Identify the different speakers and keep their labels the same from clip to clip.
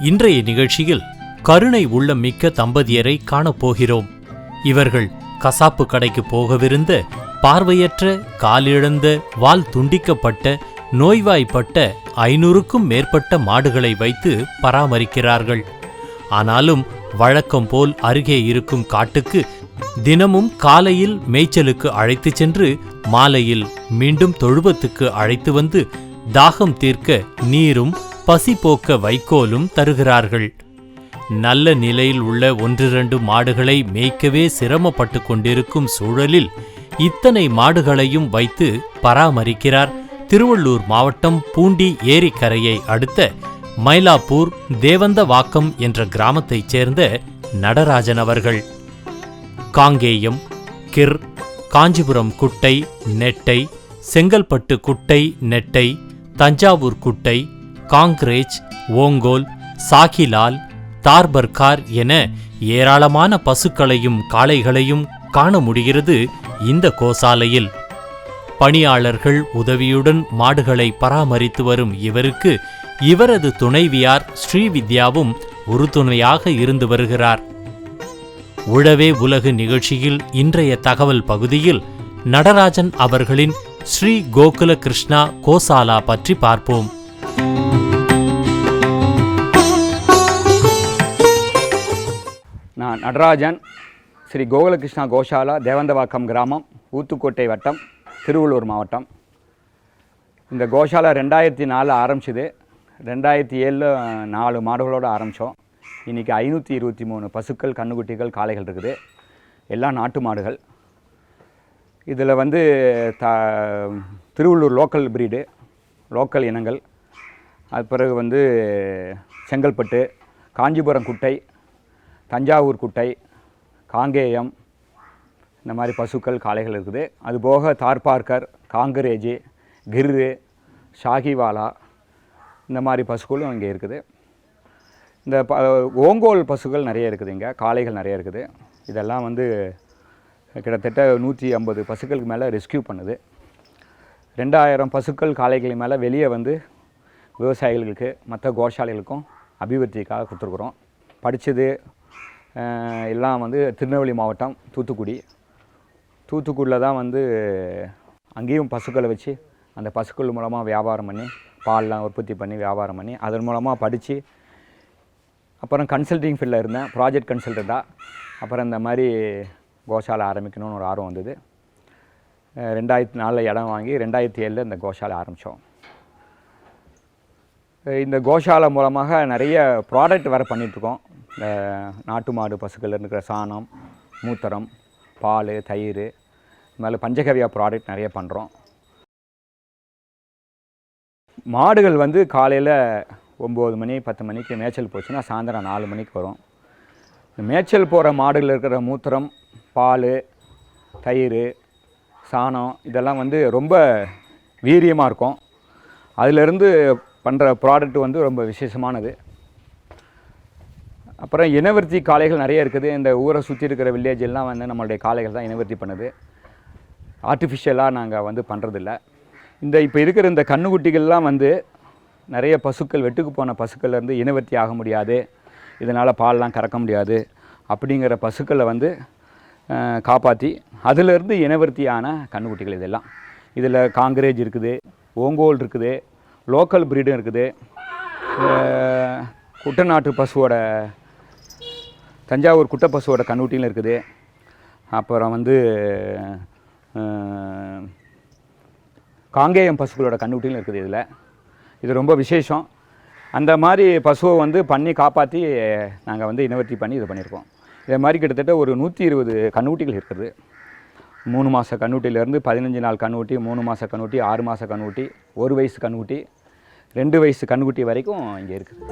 Speaker 1: இன்றைய நிகழ்ச்சியில் கருணை உள்ளம் மிக்க தம்பதியரை காணப்போகிறோம். இவர்கள் கசாப்பு கடைக்கு போகவிருந்த பார்வையற்ற, காலிழந்த, வால் துண்டிக்கப்பட்ட, நோய்வாய்ப்பட்ட 500க்கும் மேற்பட்ட மாடுகளை வைத்து பராமரிக்கிறார்கள். ஆனாலும் வழக்கம் போல் அருகே இருக்கும் காட்டுக்கு தினமும் காலையில் மேய்ச்சலுக்கு அழைத்துச் சென்று மாலையில் மீண்டும் தொழுவத்துக்கு அழைத்து வந்து தாகம் தீர்க்க நீரும் பசி போக்க வைக்கோலும் தருகிறார்கள். நல்ல நிலையில் உள்ள 1-2 மாடுகளை மேய்க்கவே சிரமப்பட்டு கொண்டிருக்கும் சூழலில் இத்தனை மாடுகளையும் வைத்து பராமரிக்கிறார் திருவள்ளூர் மாவட்டம் பூண்டி ஏரிக்கரையை அடுத்த மயிலாப்பூர் தேவந்தவாக்கம் என்ற கிராமத்தைச் சேர்ந்த நடராஜன் அவர்கள். காங்கேயம், கிர், காஞ்சிபுரம் குட்டை, நெட்டை, செங்கல்பட்டு குட்டை, நெட்டை, தஞ்சாவூர் குட்டை, காங்கிரேஜ், ஓங்கோல், சாகிலால், தார்பர்கார் என ஏராளமான பசுக்களையும் காளைகளையும் காண முடிகிறது இந்த கோசாலையில். பணியாளர்கள் உதவியுடன் மாடுகளை பராமரித்து வரும் இவருக்கு இவரது துணைவியார் ஸ்ரீவித்யாவும் உறுதுணையாக இருந்து வருகிறார். உழவே உலகு நிகழ்ச்சியில் இன்றைய தகவல் பகுதியில் நடராஜன் அவர்களின் ஸ்ரீ கோகுல கிருஷ்ணா கோசாலா பற்றி பார்ப்போம்.
Speaker 2: நான் நடராஜன், ஸ்ரீ கோகுலகிருஷ்ணா கோஷாலா, தேவந்தவாக்கம் கிராமம், ஊத்துக்கோட்டை வட்டம், திருவள்ளூர் மாவட்டம். இந்த கோஷாலா 2004 ஆரம்பிச்சுது. 2007 4 மாடுகளோடு ஆரம்பித்தோம். இன்றைக்கி 523 பசுக்கள், கன்றுக்குட்டிகள், காளைகள் இருக்குது. எல்லாம் நாட்டு மாடுகள். இதில் வந்து திருவள்ளூர் லோக்கல் ப்ரீடு, லோக்கல் இனங்கள். அது பிறகு வந்து செங்கல்பட்டு, காஞ்சிபுரம் குட்டை, தஞ்சாவூர் குட்டை, காங்கேயம், இந்த மாதிரி பசுக்கள், காளைகள் இருக்குது. அதுபோக தார்பார்கர், காங்கரேஜி, கிர்ரு, ஷாகிவாலா, இந்த மாதிரி பசுக்களும் இங்கே இருக்குது. இந்த ஓங்கோல் பசுக்கள் நிறைய இருக்குது. இங்கே காளைகள் நிறைய இருக்குது. இதெல்லாம் வந்து கிட்டத்தட்ட 150 பசுக்களுக்கு மேலே ரெஸ்கியூ பண்ணுது. 2000 பசுக்கள், காளைகள் மேலே வெளியே வந்து விவசாயிகளுக்கு, மற்ற கோஷாலைகளுக்கும் அபிவிருத்திக்காக கொடுத்துருக்குறோம். படித்தது எல்லாம் வந்து திருநெல்வேலி மாவட்டம், தூத்துக்குடியில் தான் வந்து அங்கேயும் பசுக்களை வச்சு அந்த பசுக்கள் மூலமாக வியாபாரம் பண்ணி பால்லாம் உற்பத்தி பண்ணி வியாபாரம் பண்ணி அதன் மூலமாக படித்து அப்புறம் கன்சல்டிங் ஃபீல்டில் இருந்தேன், ப்ராஜெக்ட் கன்சல்டண்ட்டாக. அப்புறம் இந்த மாதிரி கோஷாலை ஆரம்பிக்கணும்னு ஒரு ஆர்வம் வந்தது. 2004 இடம் வாங்கி 2007 இந்த கோஷாலை ஆரம்பித்தோம். இந்த கோஷாலை மூலமாக நிறைய ப்ராடக்ட் வேறு பண்ணிகிட்ருக்கோம். இந்த நாட்டு மாடு பசுக்கள் இருக்கிற சாணம், மூத்திரம், பால், தயிர், இது மாதிரி பஞ்சகவியா ப்ராடக்ட் நிறைய பண்ணுறோம். மாடுகள் வந்து காலையில் 9 மணி 10 மணிக்கு மேய்ச்சல் போச்சுன்னா சாயந்தரம் 4 மணிக்கு வரும். மேய்ச்சல் போகிற மாடுகள் இருக்கிற மூத்திரம், பால், தயிர், சாணம் இதெல்லாம் வந்து ரொம்ப வீரியமாக இருக்கும். அதிலிருந்து பண்ணுற ப்ராடக்ட் வந்து ரொம்ப விசேஷமானது. அப்புறம் இனவர்த்தி காளைகள் நிறைய இருக்குது. இந்த ஊரை சுற்றி இருக்கிற வில்லேஜெல்லாம் வந்து நம்மளுடைய காளைகள் தான் இனவர்த்தி பண்ணுது. ஆர்டிஃபிஷியலாக நாங்கள் வந்து பண்ணுறதில்ல. இப்போ இருக்கிற இந்த கன்றுக்குட்டிகள்லாம் வந்து நிறைய பசுக்கள், வெட்டுக்கு போன பசுக்கள்லேருந்து இனவர்த்தி ஆக முடியாது, இதனால் பால்லாம் கறக்க முடியாது அப்படிங்கிற பசுக்களை வந்து காப்பாற்றி அதிலிருந்து இனவர்த்தியான கன்றுக்குட்டிகள் இதெல்லாம். இதில் காங்கிரேஜ் இருக்குது, ஓங்கோல் இருக்குது, லோக்கல் ப்ரீடும் இருக்குது. குட்டநாட்டு பசுவோட, தஞ்சாவூர் குட்டை பசுவோட கன்றுக்குட்டியும் இருக்குது. அப்புறம் வந்து காங்கேயம் பசுக்களோட கன்றுக்குட்டியும் இருக்குது. இது ரொம்ப விசேஷம். அந்த மாதிரி பசுவை வந்து பண்ணி காப்பாற்றி நாங்கள் வந்து இனவர்த்தி பண்ணி இது பண்ணியிருக்கோம். இதே மாதிரி கிட்டத்தட்ட ஒரு 120 கன்றுக்குட்டிகள் இருக்குது. 3 மாத கன்றுக்குட்டியிலேருந்து 15 நாள் கன்றுக்குட்டி, 3 மாத கன்றுக்குட்டி, 6 மாத கன்றுக்குட்டி, 1 வயசு கன்றுக்குட்டி, 2 வயசு கன்றுக்குட்டி வரைக்கும் இங்கே இருக்குது.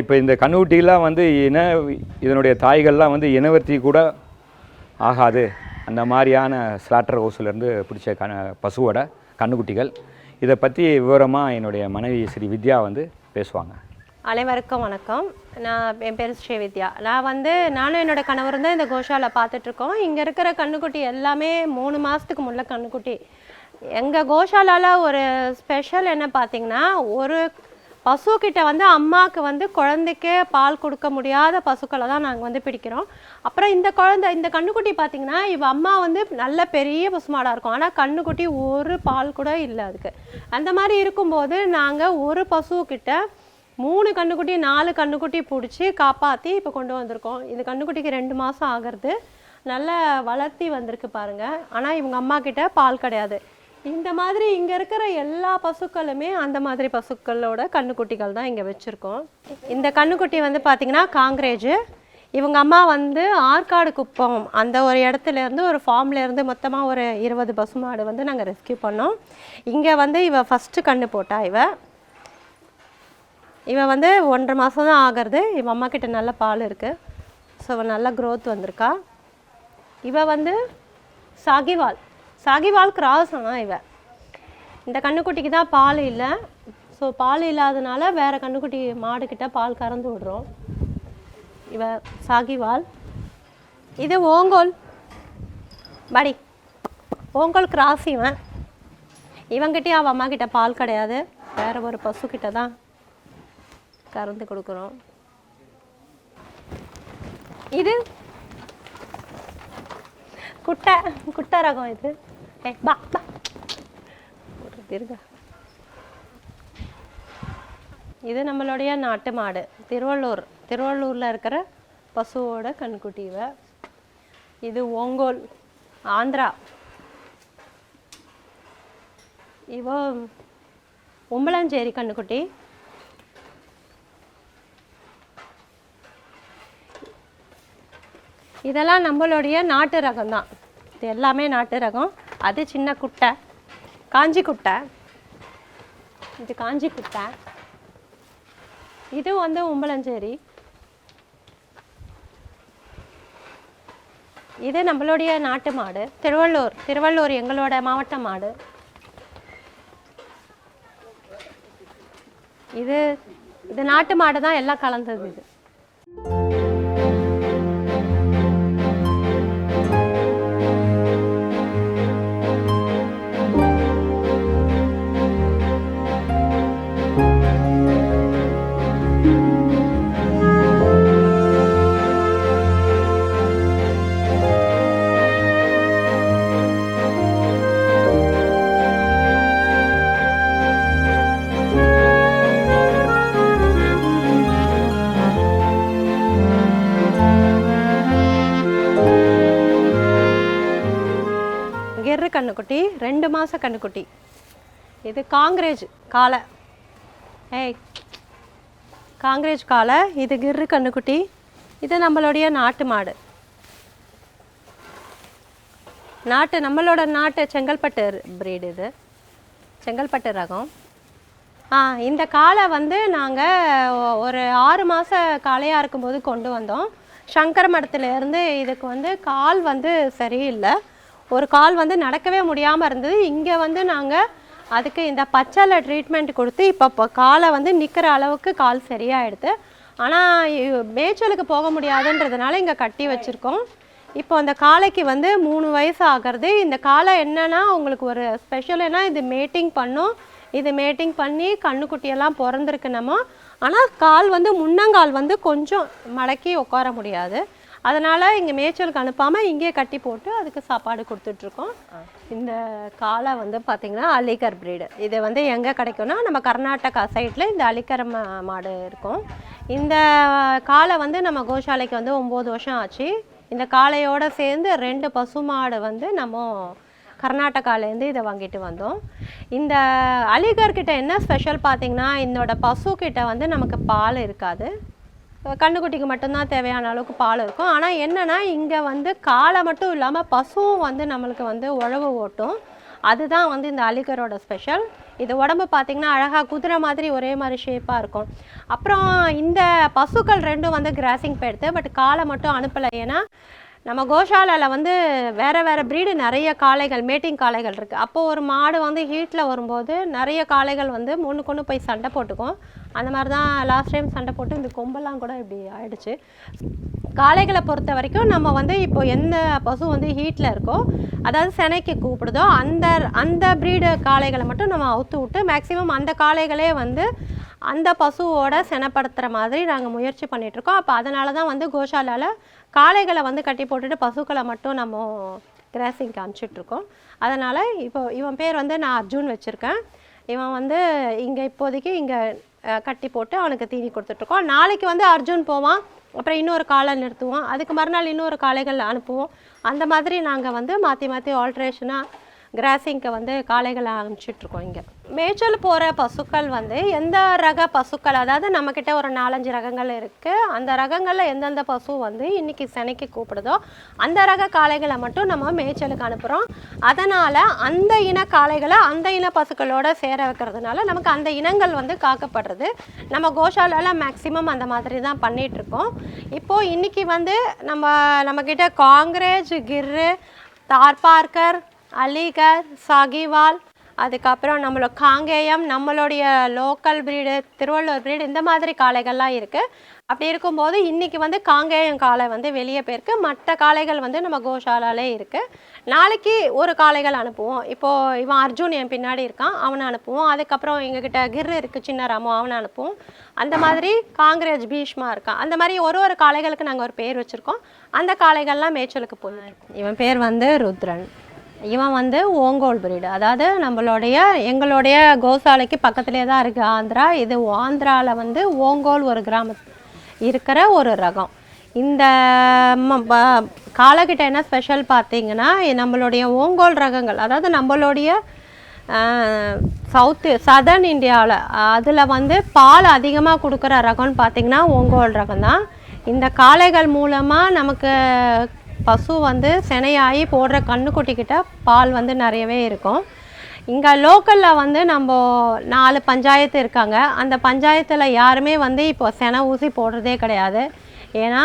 Speaker 2: இப்போ இந்த கன்றுக்குட்டிலாம் வந்து இதனுடைய தாய்கள்லாம் வந்து இனவர்த்தி கூட ஆகாது. அந்த மாதிரியான ஸ்லாட்டர் ஹவுஸ்லேருந்து பிடிச்ச பசுவோட கன்றுக்குட்டிகள். இதை பற்றி விவரமாக என்னுடைய மனைவி ஸ்ரீ வித்யா வந்து பேசுவாங்க.
Speaker 3: அனைவருக்கும் வணக்கம். என் பேர் ஸ்ரீ வித்யா. நானும் என்னோடய கணவர் தான் இந்த கோஷாலை பார்த்துட்ருக்கோம். இங்கே இருக்கிற கன்றுக்குட்டி எல்லாமே 3 மாதத்துக்கு முன்னே கன்றுக்குட்டி. எங்கள் கோஷாலாவில் ஒரு ஸ்பெஷல் என்ன பார்த்திங்கன்னா, ஒரு பசுக்கிட்ட அம்மாவுக்கு குழந்தைக்கே பால் கொடுக்க முடியாத பசுக்களை தான் நாங்கள் பிடிக்கிறோம். அப்புறம் இந்த கன்றுக்குட்டி பார்த்திங்கன்னா, இவ அம்மா நல்ல பெரிய பசுமாடாக இருக்கும். ஆனால் கன்றுக்குட்டி ஒரு பால் கூட இல்லை அதுக்கு. அந்த மாதிரி இருக்கும்போது நாங்கள் ஒரு பசுக்கிட்ட 3 கன்றுக்குட்டி 4 கன்றுக்குட்டி பிடிச்சி காப்பாற்றி இப்போ கொண்டு வந்திருக்கோம். இது கன்றுக்குட்டிக்கு 2 மாதம் ஆகிறது. நல்லா வளர்த்தி வந்திருக்கு பாருங்கள். ஆனால் இவங்க அம்மா கிட்ட பால் கிடையாது. இந்த மாதிரி இங்கே இருக்கிற எல்லா பசுக்களுமே அந்த மாதிரி பசுக்களோட கன்றுக்குட்டிகள் தான் இங்கே வச்சுருக்கோம். இந்த கன்றுக்குட்டி பார்த்திங்கன்னா காங்கிரேஜு. இவங்க அம்மா ஆற்காடு குப்பம் அந்த ஒரு இடத்துலேருந்து ஒரு ஃபார்ம்லேருந்து மொத்தமாக ஒரு 20 பசுமாடு நாங்கள் ரெஸ்கியூ பண்ணோம். இங்கே இவ ஃபஸ்ட்டு கன்று போட்டா. இவ 1.5 மாதம் தான் ஆகிறது. இவ அம்மா கிட்ட நல்ல பால் இருக்குது. ஸோ நல்ல க்ரோத் வந்திருக்கா. இவ சாகிவால் கிராஸ். ஆனால் இந்த கன்றுக்குட்டிக்கு தான் பால் இல்லை. ஸோ பால் இல்லாதனால வேறு கன்றுக்குட்டி மாடுக்கிட்ட பால் கறந்து விடுறோம். இவ சாகிவால். இது ஓங்கோல் படி. ஓங்கோல் கிராஸ். இவங்கிட்டே அவள் அம்மா கிட்ட பால் கிடையாது. வேறு ஒரு பசுக்கிட்ட தான் கறந்து கொடுக்குறோம். இது குட்டை ரகம். இது பா இருங்க. இது நம்மளுடைய நாட்டு மாடு. திருவள்ளூரில் இருக்கிற பசுவோட கன்றுக்குட்டி. இது ஓங்கோல் ஆந்திரா. இவ உம்பளஞ்சேரி கன்றுக்குட்டி. இதெல்லாம் நம்மளுடைய நாட்டு ரகம் தான். இது எல்லாமே நாட்டு ரகம். அது சின்ன குட்டை காஞ்சி குட்டை. இது காஞ்சி குட்டை. இது உம்பளஞ்சேரி. இது நம்மளுடைய நாட்டு மாடு. திருவள்ளூர் எங்களோட மாவட்ட மாடு. இது நாட்டு மாடு தான், எல்லாம் கலந்தது. இது கன்றுக்குட்டி 2 மாத கன்றுக்குட்டி. இது காங்கிரேஜ் காளை. காங்கிரேஜ் காளை. இது கிர்ரு கன்றுக்குட்டி. இது நம்மளுடைய நாட்டு மாடு. நம்மளோட நாட்டு செங்கல்பட்டு பிரீடு. இது செங்கல்பட்டு ரகம். இந்த காளை நாங்கள் ஒரு 6 மாத காளையாக இருக்கும்போது கொண்டு வந்தோம். சங்கர மடத்துலேருந்து. இதுக்கு கால் சரியில்லை. ஒரு கால் நடக்கவே முடியாமல் இருந்தது. இங்கே நாங்கள் அதுக்கு இந்த பச்சைல ட்ரீட்மெண்ட் கொடுத்து இப்போ காலை நிற்கிற அளவுக்கு கால் சரியாயிடுது. ஆனால் மேய்ச்சலுக்கு போக முடியாதுன்றதுனால இங்கே கட்டி வச்சுருக்கோம். இப்போ அந்த காளைக்கு 3 வயசு ஆகிறது. இந்த காளை என்னென்னா உங்களுக்கு ஒரு ஸ்பெஷல்னா இது மேட்டிங் பண்ணும். இது மேட்டிங் பண்ணி கன்றுக்குட்டியெல்லாம் பிறந்திருக்கு நம்ம. ஆனால் கால் முன்னங்கால் கொஞ்சம் மடக்கி உட்கார முடியாது. அதனால் இங்கே மேய்ச்சலுக்கு அனுப்பாமல் இங்கேயே கட்டி போட்டு அதுக்கு சாப்பாடு கொடுத்துட்ருக்கோம். இந்த காளை பார்த்திங்கன்னா அலிகர் பிரீடு. இது எங்கே கிடைக்கும்னா நம்ம கர்நாடகா சைடில் இந்த அலிகர் மாடு இருக்கும். இந்த காளை நம்ம கோஷாலைக்கு 9 வருஷம் ஆச்சு. இந்த காளையோடு சேர்ந்து 2 பசு மாடு நம்ம கர்நாடகாலேருந்து இதை வாங்கிட்டு வந்தோம். இந்த அலிகர்கிட்ட என்ன ஸ்பெஷல் பார்த்திங்கன்னா, என்னோட பசுக்கிட்ட நமக்கு பால் இருக்காது. கன்றுக்குட்டிக்கு மட்டும்தான் தேவையான அளவுக்கு பால் இருக்கும். ஆனால் என்னென்னா இங்கே காளை மட்டும் இல்லாமல் பசுவும் நம்மளுக்கு உழவு ஓட்டும். அதுதான் இந்த அலிகரோட ஸ்பெஷல். இது உடம்பு பார்த்திங்கன்னா அழகாக குதிரை மாதிரி ஒரே மாதிரி ஷேப்பாக இருக்கும். அப்புறம் இந்த பசுக்கள் ரெண்டும் வந்து கிராசிங் போயிடுது, பட் காலை மட்டும் அனுப்பலை. ஏன்னா நம்ம கோஷாலாவில் வந்து வேறு ப்ரீடு நிறைய காளைகள், மேட்டிங் காளைகள் இருக்குது. அப்போது ஒரு மாடு வந்து ஹீட்டில் வரும்போது நிறைய காளைகள் வந்து முன்னுக்கு போய் சண்டை போட்டுக்கும். அந்த மாதிரி தான் லாஸ்ட் டைம் சண்டை போட்டு இந்த கொம்பெல்லாம் கூட இப்படி ஆயிடுச்சு. காளைகளை பொறுத்த வரைக்கும் நம்ம வந்து இப்போ எந்த பசு வந்து ஹீட்டில் இருக்கோ, அதாவது செனைக்கு கூப்பிடுதோ அந்த ப்ரீடு காளைகளை மட்டும் நம்ம அவுத்து விட்டு மேக்ஸிமம் அந்த காளைகளே வந்து அந்த பசுவோட செனைப்படுத்துகிற மாதிரி நாங்கள் முயற்சி பண்ணிகிட்ருக்கோம். அப்போ அதனால தான் வந்து கோஷாலாவில் காளைகளை வந்து கட்டி போட்டுட்டு பசுக்களை மட்டும் நம்ம கிராசிங்க்கு அனுப்பிச்சிட்ருக்கோம். அதனால் இப்போ இவன் பேர் வந்து நான் அர்ஜுன் வச்சுருக்கேன். இவன் வந்து இங்கே இப்போதைக்கு இங்கே கட்டி போட்டு அவனுக்கு தீனி கொடுத்துட்ருக்கோம். நாளைக்கு வந்து அர்ஜுன் போவான், அப்புறம் இன்னொரு காளை நிறுத்துவோம், அதுக்கு மறுநாள் இன்னொரு காளைகள் அனுப்புவோம். அந்த மாதிரி நாங்கள் வந்து மாற்றி ஆல்ட்ரேஷனாக கிராசிங்க்கு வந்து காளைகளை அனுப்பிச்சிட்ருக்கோம். இங்கே மேய்ச்சல் போகிற பசுக்கள் வந்து எந்த ரக பசுக்கள், அதாவது நம்மக்கிட்ட ஒரு 4-5 ரகங்கள் இருக்குது. அந்த ரகங்களில் எந்தெந்த பசு வந்து இன்றைக்கி செனைக்கு கூப்பிடுதோ அந்த ரக காளைகளை மட்டும் நம்ம மேய்ச்சலுக்கு அனுப்புகிறோம். அதனால் அந்த இன காளைகளை அந்த இன பசுக்களோட சேர வைக்கிறதுனால நமக்கு அந்த இனங்கள் வந்து காக்கப்படுறது. நம்ம கோஷாலாவில் மேக்ஸிமம் அந்த மாதிரி தான் பண்ணிகிட்ருக்கோம். இப்போது இன்றைக்கி வந்து நம்மக்கிட்ட காங்கிரேஜ், கிர்ரு, தார்பார்க்கர், அலிகர், சாகிவால், அதுக்கப்புறம் நம்மளோட காங்கேயம், நம்மளுடைய லோக்கல் ப்ரீடு திருவள்ளூர் ப்ரீடு, இந்த மாதிரி காளைகள்லாம் இருக்குது. அப்படி இருக்கும்போது இன்றைக்கி வந்து காங்கேயம் காளை வந்து வெளியே போயிருக்கு, மற்ற காளைகள் வந்து நம்ம கோஷாலாலே இருக்குது. நாளைக்கு ஒரு காளைகள் அனுப்புவோம். இப்போது இவன் அர்ஜுன் என் பின்னாடி இருக்கான், அவனை அனுப்புவோம். அதுக்கப்புறம் எங்ககிட்ட கிர்ரு இருக்குது, சின்ன ராமோ, அவனை அனுப்புவோம். அந்த மாதிரி காங்கிரேஜ் பீஷ்மா இருக்கான். அந்த மாதிரி ஒரு காளைகளுக்கு நாங்கள் ஒரு பேர் வச்சுருக்கோம். அந்த காளைகள்லாம் மேய்ச்சலுக்கு போயிடும். இவன் பேர் வந்து ருத்ரன். இவன் வந்து ஓங்கோல் பிரீடு, அதாவது எங்களுடைய கோசாலைக்கு பக்கத்துலேயே தான் இருக்குது ஆந்திரா. இது ஆந்திராவில் வந்து ஓங்கோல் ஒரு கிராமம் இருக்கிற ஒரு ரகம். இந்த காளைகிட்ட என்ன ஸ்பெஷல் பார்த்தீங்கன்னா, நம்மளுடைய ஓங்கோல் ரகங்கள், அதாவது நம்மளுடைய சதர்ன் இந்தியாவில் அதில் வந்து பால் அதிகமாக கொடுக்குற ரகம்னு பார்த்திங்கன்னா ஓங்கோல் ரகம் தான். இந்த காளைகள் மூலமாக நமக்கு பசு வந்து செனையாகி போடுற கண்ணுக்குட்டிக்கிட்ட பால் வந்து நிறையவே இருக்கும். இங்கே லோக்கலில் வந்து நம்ம 4 பஞ்சாயத்து இருக்காங்க. அந்த பஞ்சாயத்தில் யாருமே வந்து இப்போ செனை ஊசி போடுறதே கிடையாது. ஏன்னா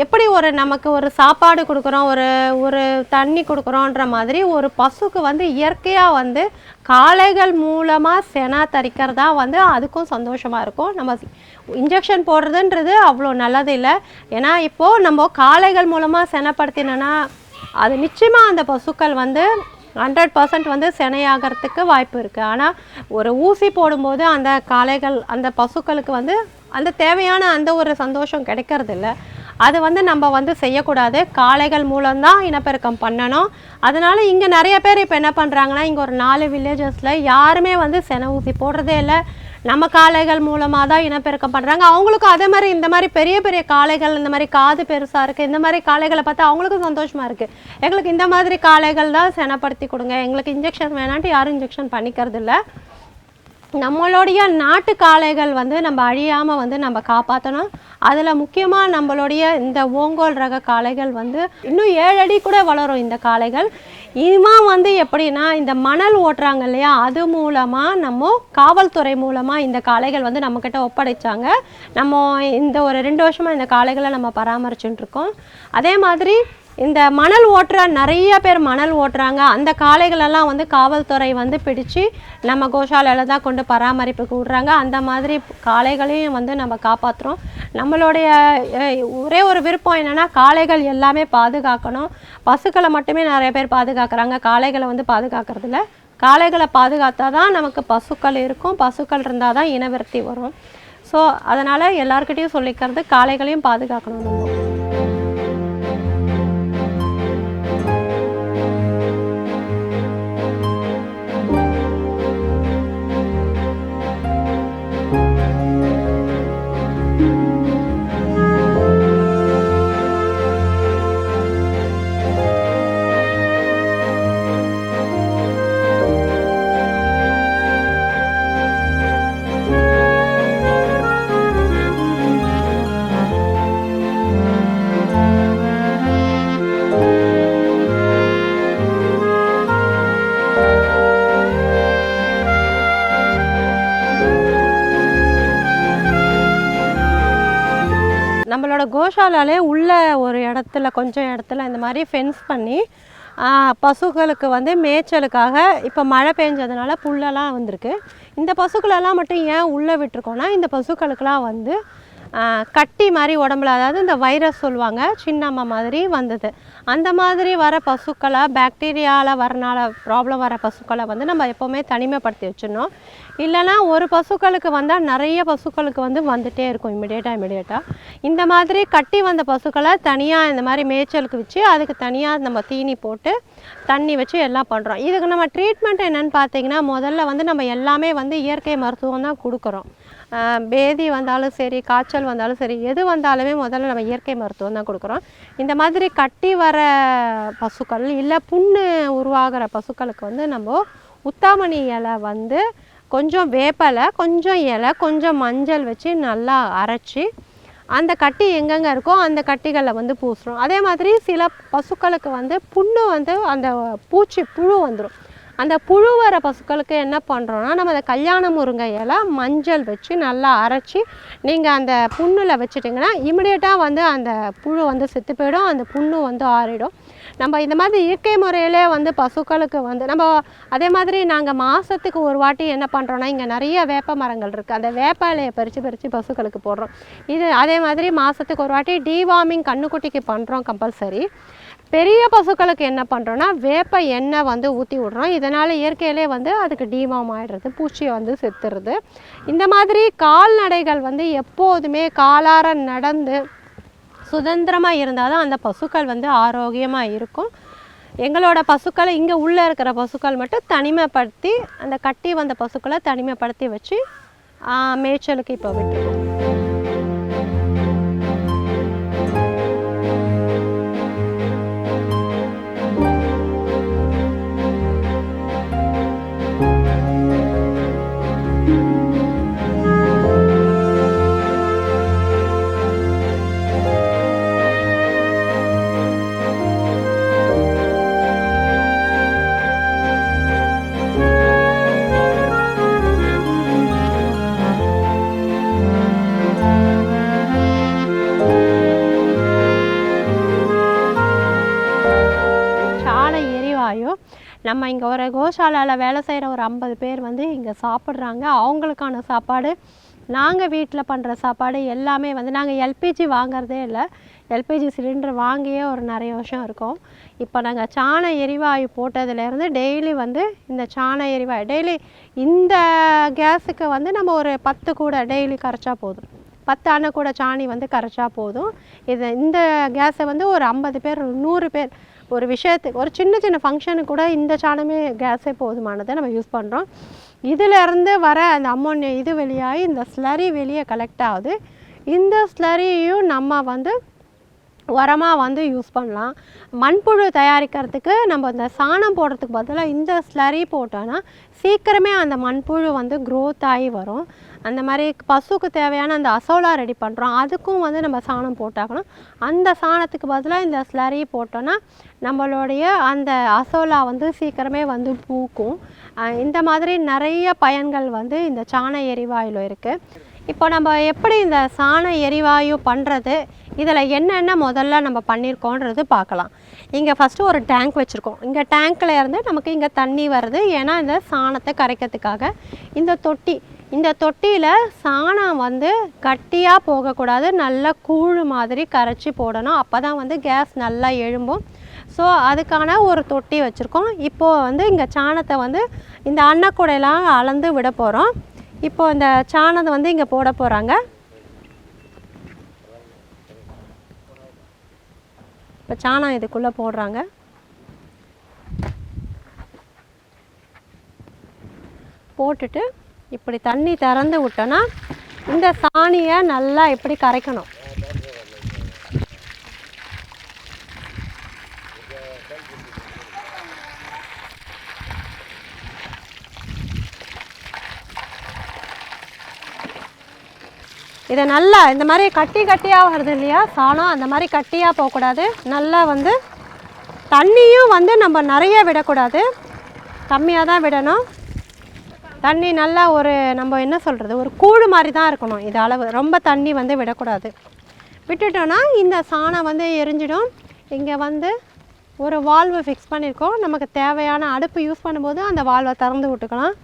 Speaker 3: எப்படி நமக்கு ஒரு சாப்பாடு கொடுக்குறோம், ஒரு தண்ணி கொடுக்குறோன்ற மாதிரி ஒரு பசுக்கு வந்து இயற்கையாக வந்து காளைகள் மூலமாக செனை தரிக்கிறதா வந்து அதுக்கும் சந்தோஷமாக இருக்கும். நம்ம இன்ஜெக்ஷன் போடுறதுன்றது அவ்வளோ நல்லது இல்லை. ஏன்னா இப்போது நம்ம காளைகள் மூலமாக செனைப்படுத்தினோன்னா அது நிச்சயமாக அந்த பசுக்கள் வந்து 100% வந்து செனையாகிறதுக்கு வாய்ப்பு இருக்குது. ஆனால் ஒரு ஊசி போடும்போது அந்த காளைகள், அந்த பசுக்களுக்கு வந்து அந்த தேவையான அந்த ஒரு சந்தோஷம் கிடைக்கிறதில்ல. அது வந்து நம்ம வந்து செய்யக்கூடாது. காளைகள் மூலம்தான் இனப்பெருக்கம் பண்ணணும். அதனால் இங்கே நிறைய பேர் இப்போ என்ன பண்ணுறாங்கன்னா, இங்கே ஒரு 4 வில்லேஜஸில் யாருமே வந்து செனை ஊசி போடுறதே இல்லை. நம்ம காளைகள் மூலமாக தான் இனப்பெருக்கம் பண்ணுறாங்க. அவங்களுக்கும் அதே மாதிரி இந்த மாதிரி பெரிய காளைகள், இந்த மாதிரி காது பெருசாக இருக்குது, இந்த மாதிரி காளைகளை பார்த்தா அவங்களுக்கும் சந்தோஷமாக இருக்குது. எங்களுக்கு இந்த மாதிரி காளைகள் தான் செனைப்படுத்தி கொடுங்க, எங்களுக்கு இன்ஜெக்ஷன் வேணான்ட்டு யாரும் இன்ஜெக்ஷன் பண்ணிக்கிறது இல்லை. நம்மளுடைய நாட்டு காளைகள் வந்து நம்ம அழியாமல் வந்து நம்ம காப்பாற்றணும். அதில் முக்கியமாக நம்மளுடைய இந்த ஓங்கோல் ரக காளைகள் வந்து இன்னும் 7 அடி கூட வளரும் இந்த காளைகள். இவன் வந்து எப்படின்னா, இந்த மணல் ஓட்டுறாங்க இல்லையா, அது மூலமாக நம்ம காவல்துறை மூலமாக இந்த காளைகள் வந்து நம்மக்கிட்ட ஒப்படைச்சாங்க. நம்ம இந்த ஒரு 2 வருஷமாக இந்த காளைகளை நம்ம பராமரிச்சுட்டு இருக்கோம். அதே மாதிரி இந்த மணல் நிறைய பேர் மணல் ஓட்டுறாங்க. அந்த காளைகளெல்லாம் வந்து காவல்துறை வந்து பிடிச்சு நம்ம கோஷாலையில் தான் கொண்டு பராமரிப்புக்கு விடுறாங்க. அந்த மாதிரி காளைகளையும் வந்து நம்ம காப்பாற்றுறோம். நம்மளுடைய ஒரே ஒரு விருப்பம் என்னென்னா, காளைகள் எல்லாமே பாதுகாக்கணும். பசுக்களை மட்டுமே நிறைய பேர் பாதுகாக்கிறாங்க, காளைகளை வந்து பாதுகாக்கிறதில்ல. காளைகளை பாதுகாத்தா தான் நமக்கு பசுக்கள் இருக்கும், பசுக்கள் இருந்தால் தான் இனவிருத்தி வரும். ஸோ அதனால் எல்லாருக்கிட்டையும் சொல்லிக்கிறது, காளைகளையும் பாதுகாக்கணும் நம்ம. எங்களோட கோஷாலாலே உள்ள ஒரு இடத்துல கொஞ்சம் இடத்துல இந்த மாதிரி ஃபென்ஸ் பண்ணி பசுக்களுக்கு வந்து மேய்ச்சலுக்காக இப்போ மழை பெஞ்சதுனால புல்லெல்லாம் வந்திருக்கு. இந்த பசுக்களெல்லாம் மட்டும் ஏன் உள்ளே விட்டுருக்கோன்னா இந்த பசுக்களுக்கெல்லாம் வந்து கட்டி மாதிரி உடம்புல, அதாவது இந்த வைரஸ் சொல்லுவாங்க சின்னம்மா மாதிரி வந்தது. அந்த மாதிரி வர பசுக்களை பாக்டீரியாவில் வரனால ப்ராப்ளம் வர பசுக்களை வந்து நம்ம எப்போவுமே தனிமைப்படுத்தி வச்சிடணும். இல்லைனா ஒரு பசுக்களுக்கு வந்தால் நிறைய பசுக்களுக்கு வந்து வந்துகிட்டே இருக்கும் இமிடியேட்டாக. இந்த மாதிரி கட்டி வந்த பசுக்களை தனியாக இந்த மாதிரி மேய்ச்சலுக்கு வச்சு அதுக்கு தனியாக நம்ம தீனி போட்டு தண்ணி வச்சு எல்லாம் பண்ணுறோம். இதுக்கு நம்ம ட்ரீட்மெண்ட் என்னென்னு பார்த்தீங்கன்னா, முதல்ல வந்து நம்ம எல்லாமே வந்து இயற்கை மருத்துவம் தான் கொடுக்குறோம். பேதி வந்தாலும் சரி, காய்ச்சல் வந்தாலும் சரி, எது வந்தாலுமே முதல்ல நம்ம இயற்கை மருத்துவம் தான் கொடுக்குறோம். இந்த மாதிரி கட்டி வர பசுக்கள் இல்லை புண்ணு உருவாகிற பசுக்களுக்கு வந்து நம்ம உத்தாமணி இலை வந்து கொஞ்சம் வேப்பலை, கொஞ்சம் இலை, கொஞ்சம் மஞ்சள் வச்சு நல்லா அரைச்சி அந்த கட்டி எங்கெங்கே இருக்கோ அந்த கட்டிகளில் வந்து பூசுகிறோம். அதே மாதிரி சில பசுக்களுக்கு வந்து புண்ணு வந்து அந்த பூச்சி புழு வந்துடும். அந்த புழு வர பசுக்களுக்கு என்ன பண்ணுறோன்னா, நம்ம அந்த கல்யாண முருங்கை இலை மஞ்சள் வச்சு நல்லா அரைச்சி நீங்கள் அந்த புண்ணில் வச்சுட்டிங்கன்னா இமிடியேட்டாக வந்து அந்த புழு வந்து செத்து போயிடும், அந்த புண்ணு வந்து ஆறிடும். நம்ம இந்த மாதிரி இயற்கை முறையிலே வந்து பசுக்களுக்கு வந்து நம்ம அதே மாதிரி நாங்கள் மாதத்துக்கு ஒரு வாட்டி என்ன பண்ணுறோன்னா, இங்கே நிறைய வேப்ப மரங்கள் இருக்குது, அந்த வேப்ப இலையை பறித்து பசுக்களுக்கு போடுறோம். இது அதே மாதிரி மாதத்துக்கு ஒரு வாட்டி டிவார்மிங் கண்ணுக்குட்டிக்கு பண்ணுறோம் கம்பல்சரி. பெரிய பசுக்களுக்கு என்ன பண்ணுறோன்னா, வேப்ப எண்ணெய் வந்து ஊற்றி விட்றோம். இதனால் இயற்கையிலே வந்து அதுக்கு டிவார்ம் ஆகிடுறது, பூச்சியை வந்து செத்துடுது. இந்த மாதிரி கால்நடைகள் வந்து எப்போதுமே காலார நடந்து சுதந்திரமாக இருந்தால் தான் அந்த பசுக்கள் வந்து ஆரோக்கியமாக இருக்கும். எங்களோட பசுக்களை இங்கே உள்ளே இருக்கிற பசுக்கள் மட்டும் தனிமைப்படுத்தி அந்த கட்டி வந்த பசுக்களை தனிமைப்படுத்தி வச்சு மேய்ச்சலுக்கு இப்போ விட்டுருக்கோம். நம்ம இங்கே ஒரு கோஷாலாவில் வேலை செய்கிற ஒரு 50 பேர் வந்து இங்கே சாப்பிட்றாங்க. அவங்களுக்கான சாப்பாடு, நாங்கள் வீட்டில் பண்ணுற சாப்பாடு எல்லாமே வந்து நாங்கள் எல்பிஜி வாங்குறதே இல்லை. எல்பிஜி சிலிண்டர் வாங்கியே ஒரு நிறைய வருஷம் இருக்கும். இப்போ நாங்கள் சாண எரிவாயு போட்டதுலேருந்து டெய்லி வந்து இந்த சாண எரிவாயு டெய்லி இந்த கேஸுக்கு வந்து நம்ம ஒரு 10 கூட டெய்லி கரைச்சா போதும். 10 அணை கூட சாணி வந்து கரைச்சா போதும். இந்த கேஸை வந்து ஒரு 50 பேர் 100 பேர் ஒரு விஷயத்துக்கு ஒரு சின்ன ஃபங்க்ஷனுக்கு கூட இந்த சாணமே கேஸே போதுமானதை நம்ம யூஸ் பண்ணுறோம். இதிலேருந்து வர அந்த அம்மோனியா இது வெளியாகி இந்த ஸ்லரி வெளியே கலெக்ட் ஆகுது. இந்த ஸ்லரியும் நம்ம வந்து உரமாக வந்து யூஸ் பண்ணலாம். மண்புழு தயாரிக்கிறதுக்கு நம்ம இந்த சாணம் போடுறதுக்கு பதிலாக இந்த ஸ்லரி போட்டோன்னா சீக்கிரமே அந்த மண்புழு வந்து க்ரோத் ஆகி வரும். அந்த மாதிரி பசுக்கு தேவையான அந்த அசோலா ரெடி பண்ணுறோம், அதுக்கும் வந்து நம்ம சாணம் போட்டாக்கணும். அந்த சாணத்துக்கு பதிலாக இந்த ஸ்லரி போட்டோன்னா நம்மளுடைய அந்த அசோலா வந்து சீக்கிரமே வந்து பூக்கும். இந்த மாதிரி நிறைய பயன்கள் வந்து இந்த சாண எரிவாயுவில் இருக்குது. இப்போ நம்ம எப்படி இந்த சாண எரிவாயு பண்ணுறது, இதில் என்னென்ன முதல்ல நம்ம பண்ணியிருக்கோன்றது பார்க்கலாம். இங்கே ஃபஸ்ட்டு ஒரு டேங்க் வச்சுருக்கோம். இங்கே டேங்க்கில் இருந்து நமக்கு இங்கே தண்ணி வருது, ஏன்னா இந்த சாணத்தை கரைக்கிறதுக்காக. இந்த தொட்டியில் சாணம் வந்து கட்டியாக போகக்கூடாது, நல்லா கூழ் மாதிரி கரைச்சி போடணும். அப்போ தான் வந்து கேஸ் நல்லா எழும்பும். ஸோ அதுக்கான ஒரு தொட்டி வச்சுருக்கோம். இப்போது வந்து இங்கே சாணத்தை வந்து இந்த அன்னக்கூடையெல்லாம் அளந்து விட போகிறோம். இப்போது இந்த சாணத்தை வந்து இங்கே போட போகிறாங்க. இப்போ சாணம் இதுக்குள்ளே போடுறாங்க. போட்டுட்டு இப்படி தண்ணி திறந்து விட்டோன்னா இந்த சாணியை நல்லா இப்படி கரைக்கணும். இதை நல்லா இந்த மாதிரி கட்டியாக வருது இல்லையா சாணம், அந்த மாதிரி கட்டியாக போகக்கூடாது. நல்லா வந்து தண்ணியும் வந்து நம்ம நிறைய விடக்கூடாது, கம்மியாக தான் விடணும். தண்ணி நல்லா ஒரு நம்ம என்ன சொல்கிறது ஒரு கூழ் மாதிரி தான் இருக்கணும். இது அளவு ரொம்ப தண்ணி வந்து விடக்கூடாது. விட்டுட்டோன்னா இந்த சாணம் வந்து எரிஞ்சிடும். இங்கே வந்து ஒரு வால்வை ஃபிக்ஸ் பண்ணியிருக்கோம். நமக்கு தேவையான அடுப்பு யூஸ் பண்ணும்போது அந்த வால்வை திறந்து விட்டுக்கலாம்.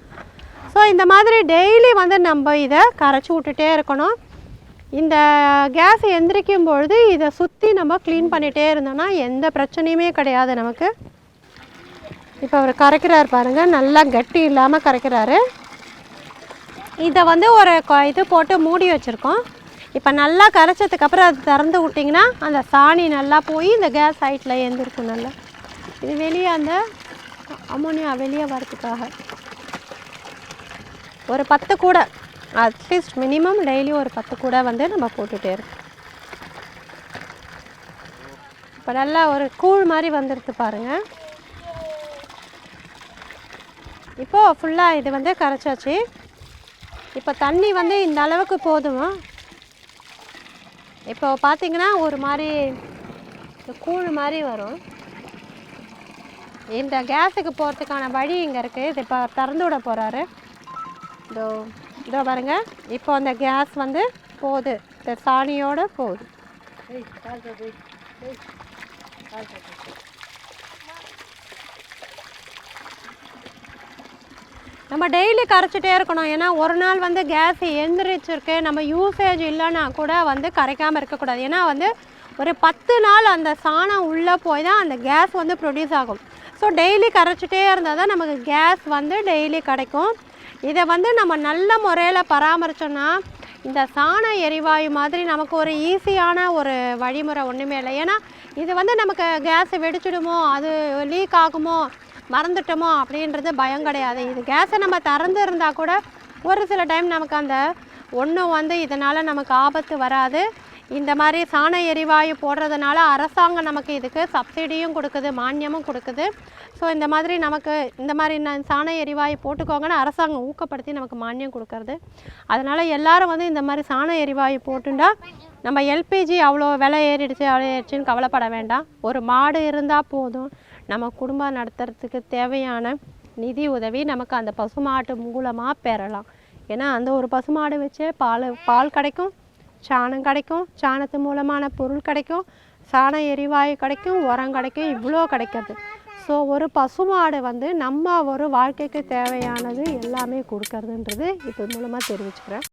Speaker 3: ஸோ இந்த மாதிரி டெய்லி வந்து நம்ம இதை கரைச்சி விட்டுட்டே இருக்கணும். இந்த கேஸ் எந்திரிக்கும் பொழுது இதை சுற்றி நம்ம க்ளீன் பண்ணிகிட்டே இருந்தோம்னா எந்த பிரச்சனையுமே கிடையாது நமக்கு. இப்போ அவர் கரைக்கிறார் பாருங்கள், நல்லா கட்டி இல்லாமல் கரைக்கிறாரு. இதை வந்து ஒரு இது போட்டு மூடி வச்சுருக்கோம். இப்போ நல்லா கரைச்சதுக்கப்புறம் அது திறந்து விட்டிங்கன்னா அந்த சாணி நல்லா போய் இந்த கேஸ் ஹைட்டில் எழுந்திருக்கும். நல்லா இது வெளியே அந்த அமோனியா வெளியே வரதுக்காக ஒரு 10 கூடை அட்லீஸ்ட் மினிமம் டெய்லி ஒரு 10 கூடை வந்து நம்ம போட்டுகிட்டே இருக்கோம். இப்போ நல்லா ஒரு கூழ் மாதிரி வந்துடுது பாருங்கள். இப்போது ஃபுல்லாக இது வந்து கரைச்சாச்சு. இப்போ தண்ணி வந்து இந்த அளவுக்கு போதுமா. இப்போ பார்த்திங்கன்னா ஒரு மாதிரி கூழ் மாதிரி வரும். இந்த கேஸுக்கு போகிறதுக்கான வழி இங்கே இருக்குது. இது இப்போ திறந்து விட போகிறாரு. இதோ பாருங்க, இப்போ அந்த கேஸ் வந்து போகுது, இந்த சாணியோடு போகுது. நம்ம டெய்லி கரைச்சிட்டே இருக்கணும். ஏன்னா ஒரு நாள் வந்து கேஸ் எந்திரிச்சிருக்கு, நம்ம யூசேஜ் இல்லைன்னா கூட வந்து கரைக்காமல் இருக்கக்கூடாது. ஏன்னா வந்து ஒரு 10 நாள் அந்த சாணம் உள்ளே போய் தான் அந்த கேஸ் வந்து ப்ரொடியூஸ் ஆகும். ஸோ டெய்லி கரைச்சிட்டே இருந்தால் தான் நமக்கு கேஸ் வந்து டெய்லி கிடைக்கும். இதை வந்து நம்ம நல்ல முறையில் பராமரித்தோன்னா இந்த சாண எரிவாயு மாதிரி நமக்கு ஒரு ஈஸியான ஒரு வழிமுறை ஒன்றுமே இல்லை. ஏன்னா இது வந்து நமக்கு கேஸ் வெடிச்சிடுமோ, அது லீக் ஆகுமோ, மறந்துட்டோமோ அப்படின்றது பயம் கிடையாது. இது கேஸை நம்ம திறந்து இருந்தால் கூட ஒரு சில டைம் நமக்கு அந்த ஒன்றும் வந்து இதனால் நமக்கு ஆபத்து வராது. இந்த மாதிரி சாண எரிவாயு போடுறதுனால அரசாங்கம் நமக்கு இதுக்கு சப்சிடியும் கொடுக்குது, மானியமும் கொடுக்குது. ஸோ இந்த மாதிரி நமக்கு இந்த மாதிரி சாண எரிவாயு போட்டுக்கோங்கன்னு அரசாங்கம் ஊக்கப்படுத்தி நமக்கு மானியம் கொடுக்கறது. அதனால் எல்லோரும் வந்து இந்த மாதிரி சாண எரிவாயு போட்டுண்டா நம்ம எல்பிஜி அவ்வளோ விலை ஏறிடுச்சுன்னு கவலைப்பட வேண்டாம். ஒரு மாடு இருந்தால் போதும், நம்ம குடும்பம் நடத்துறதுக்கு தேவையான நிதி உதவி நமக்கு அந்த பசுமாட்டு மூலமாக பெறலாம். ஏன்னா அந்த ஒரு பசுமாடு வச்சே பால் கிடைக்கும், சாணம் கிடைக்கும், சாணத்து மூலமான பொருள் கிடைக்கும், சாண எரிவாயு கிடைக்கும், உரம் கிடைக்கும், இவ்வளோ கிடைக்கிறது. ஸோ ஒரு பசுமாடு வந்து நம்ம ஒரு வாழ்க்கைக்கு தேவையானது எல்லாமே கொடுக்கறதுன்றது இது மூலமாக தெரிவிச்சுக்கிறேன்.